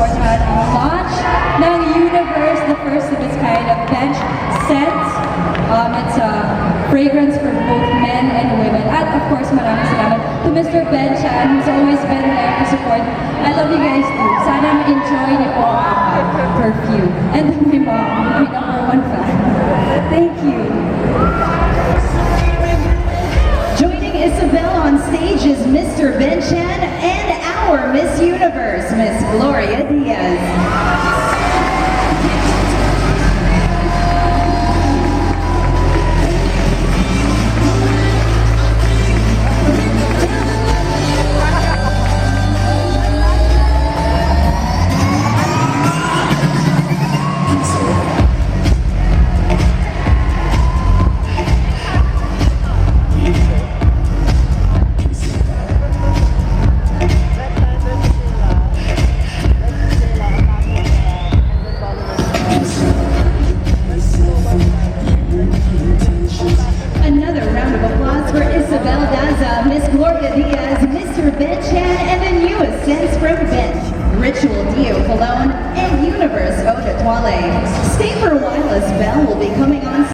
supportahan ang launch ng Universe, the first of its kind of bench scent. It's a fragrance for both men and women. At of course, maraming salamat to Mr. Ben Chan, who's always been there to support. I love you guys too. Sana ma-enjoy niyo po ang perfume. And my mom, my #1 fan. Thank you. Joining Isabel on stage is Mr. Ben Chan and our Miss Universe, Miss Gloria Diaz. Another round of applause for Isabel Daza, Miss Gloria Diaz, Mr. Ben Chan, and the newest scents from Bench, Ritual Dio Cologne, and Universe Eau de Toilette. Stay for a while as Belle will be coming on